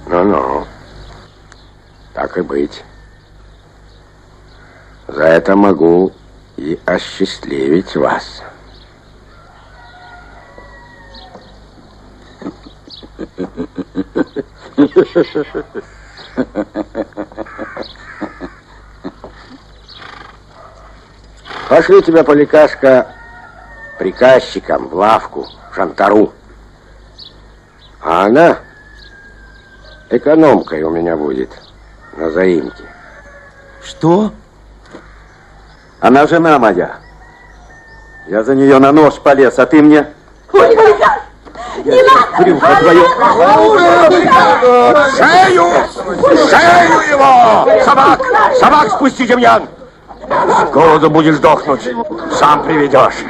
Ну-ну. Так и быть. За это могу и осчастливить вас. Пошли тебя, Поликашка, приказчиком в лавку, в Шантару. А она экономкой у меня будет на заимке. Что? Она жена моя. Я за нее на нож полез, а ты мне... Ой, нельзя! Не надо! Брюхо твое! Шею! Шею его! Собак! Собак спусти, Демьян! С голоду будешь дохнуть. Сам приведешь.